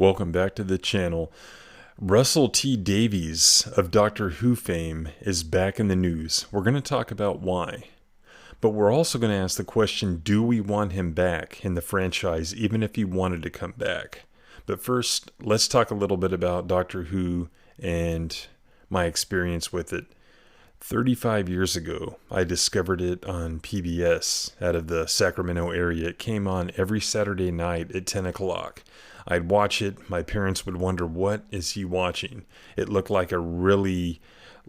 welcome back to the channel. Russell T Davies of Doctor Who fame is back in the news. We're going to talk about why. But we're also going to ask the question, do we want him back in the franchise even if he wanted to come back? But first, let's talk a little bit about Doctor Who and my experience with it. 35 years ago, I discovered it on PBS out of the Sacramento area. It came on every Saturday night at 10 o'clock. I'd watch it. My parents would wonder, what is he watching? It looked like a really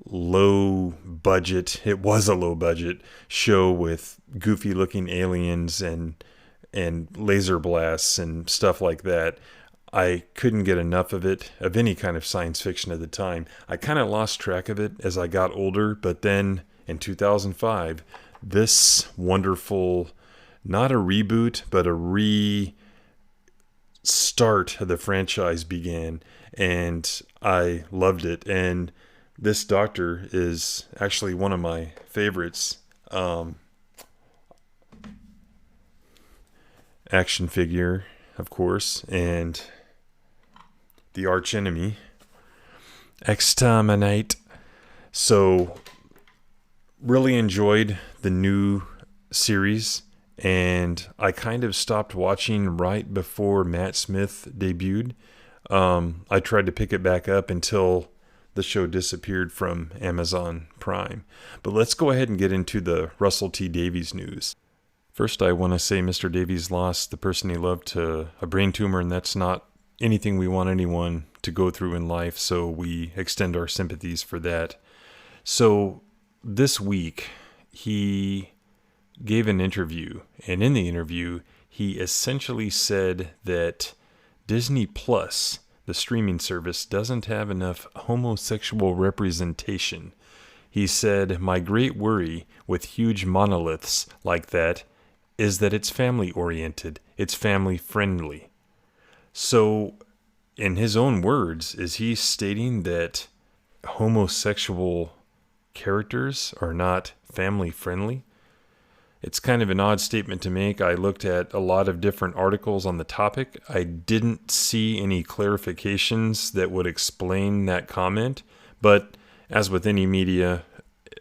low budget, it was a low budget show with goofy looking aliens and laser blasts and stuff like that. I couldn't get enough of it, of any kind of science fiction at the time. I kind of lost track of it as I got older, but then in 2005, this wonderful, not a reboot, but a restart of the franchise began, and I loved it. And this Doctor is actually one of my favorites. Action figure, of course, and the arch enemy, Exterminate. So, really enjoyed the new series, and I kind of stopped watching right before Matt Smith debuted. I tried to pick it back up until the show disappeared from Amazon Prime. But let's go ahead and get into the Russell T Davies news. First, I want to say Mr. Davies lost the person he loved to a brain tumor, and that's not anything we want anyone to go through in life, so we extend our sympathies for that. So this week, he gave an interview, and in the interview, he essentially said that Disney Plus, the streaming service, doesn't have enough homosexual representation. He said, "My great worry with huge monoliths like that is that it's family-oriented, it's family-friendly." So, in his own words, is he stating that homosexual characters are not family-friendly? It's kind of an odd statement to make. I looked at a lot of different articles on the topic. I didn't see any clarifications that would explain that comment, but as with any media,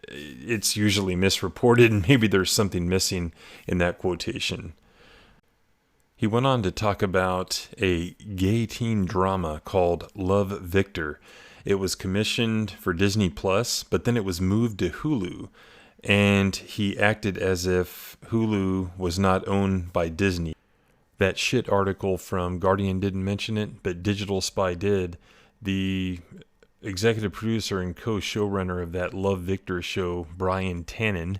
it's usually misreported, and maybe there's something missing in that quotation. He went on to talk about a gay teen drama called Love, Victor. It was commissioned for Disney Plus, but then it was moved to Hulu, and he acted as if Hulu was not owned by Disney. That shit article from Guardian didn't mention it, but Digital Spy did. The executive producer and co-showrunner of that Love, Victor show, Brian Tannen,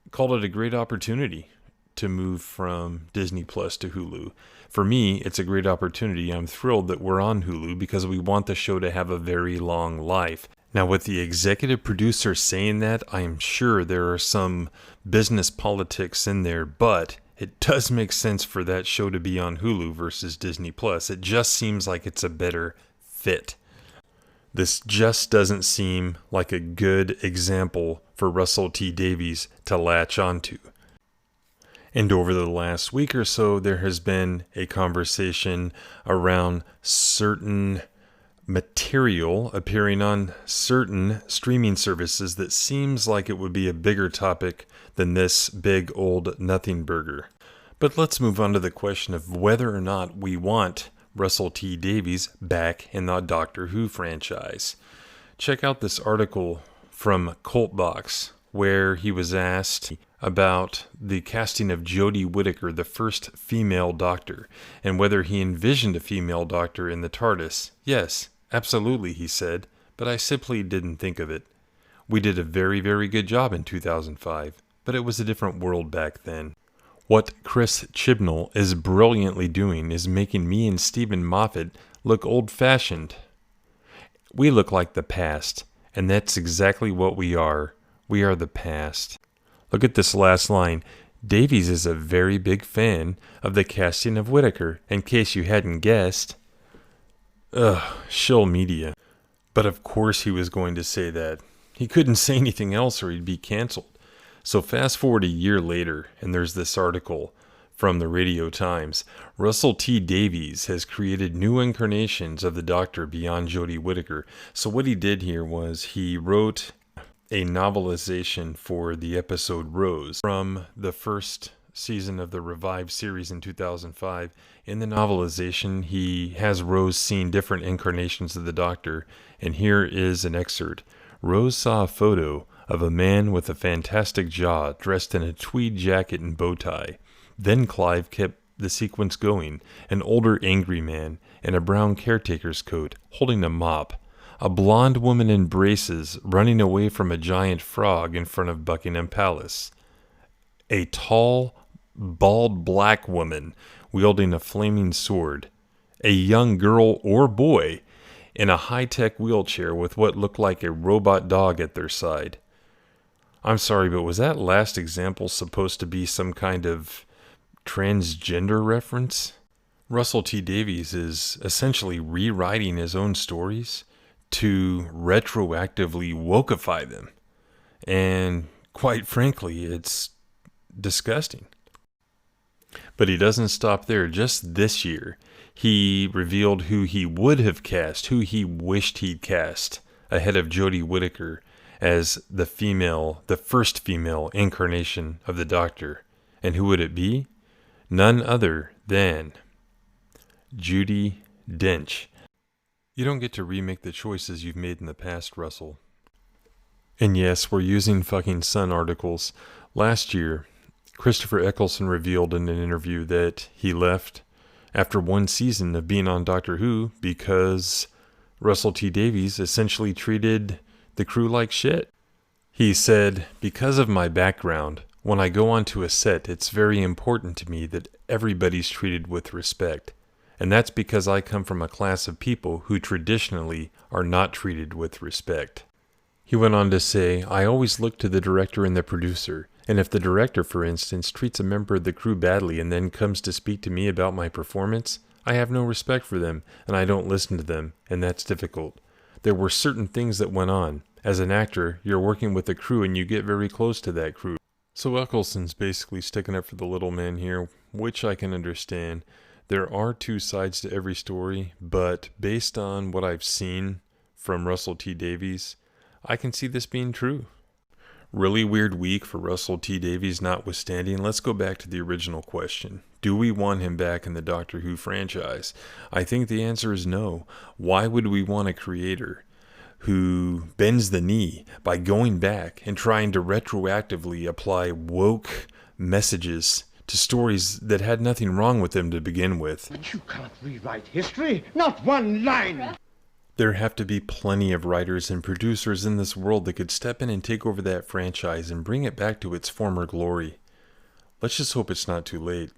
called it a great opportunity to move from Disney Plus to Hulu. For me, it's a great opportunity. I'm thrilled that we're on Hulu because we want the show to have a very long life. Now, with the executive producer saying that, I am sure there are some business politics in there, but it does make sense for that show to be on Hulu versus Disney Plus. It just seems like it's a better fit. This just doesn't seem like a good example for Russell T Davies to latch onto. And over the last week or so, there has been a conversation around certain material appearing on certain streaming services that seems like it would be a bigger topic than this big old nothing burger. But let's move on to the question of whether or not we want Russell T Davies back in the Doctor Who franchise. Check out this article from Coltbox, where he was asked about the casting of Jodie Whittaker, the first female Doctor, and whether he envisioned a female Doctor in the TARDIS. Yes, absolutely, he said, but I simply didn't think of it. We did a very, very good job in 2005, but it was a different world back then. What Chris Chibnall is brilliantly doing is making me and Stephen Moffat look old-fashioned. We look like the past, and that's exactly what we are. We are the past. Look at this last line. Davies is a very big fan of the casting of Whittaker, in case you hadn't guessed. Shill media. But of course he was going to say that. He couldn't say anything else or he'd be canceled. So fast forward a year later, and there's this article From the Radio Times, Russell T Davies has created new incarnations of the Doctor beyond Jodie Whittaker. So what he did here was he wrote a novelization for the episode Rose from the first season of the revived series in 2005. In the novelization, he has Rose seen different incarnations of the Doctor, and here is an excerpt. Rose saw a photo of a man with a fantastic jaw dressed in a tweed jacket and bow tie. Then Clive kept the sequence going, an older angry man in a brown caretaker's coat holding a mop. A blonde woman in braces running away from a giant frog in front of Buckingham Palace. A tall, bald black woman wielding a flaming sword. A young girl or boy in a high-tech wheelchair with what looked like a robot dog at their side. I'm sorry, but was that last example supposed to be some kind of transgender reference? Russell T Davies is essentially rewriting his own stories to retroactively wokeify them. And quite frankly, it's disgusting. But he doesn't stop there. Just this year, he revealed who he would have cast, who he wished he'd cast ahead of Jodie Whittaker as the first female incarnation of the Doctor. And who would it be? None other than Judi Dench. You don't get to remake the choices you've made in the past, Russell. And yes, we're using fucking Sun articles. Last year, Christopher Eccleston revealed in an interview that he left after one season of being on Doctor Who because Russell T Davies essentially treated the crew like shit. He said, "Because of my background, when I go onto a set, it's very important to me that everybody's treated with respect. And that's because I come from a class of people who traditionally are not treated with respect." He went on to say, "I always look to the director and the producer, and if the director, for instance, treats a member of the crew badly and then comes to speak to me about my performance, I have no respect for them, and I don't listen to them, and that's difficult. There were certain things that went on. As an actor, you're working with a crew and you get very close to that crew." So Eccleston's basically sticking up for the little man here, which I can understand. There are two sides to every story, but based on what I've seen from Russell T Davies, I can see this being true. Really weird week for Russell T Davies notwithstanding, let's go back to the original question. Do we want him back in the Doctor Who franchise? I think the answer is no. Why would we want a creator who bends the knee by going back and trying to retroactively apply woke messages to stories that had nothing wrong with them to begin with? But you can't rewrite history, not one line! There have to be plenty of writers and producers in this world that could step in and take over that franchise and bring it back to its former glory. Let's just hope it's not too late.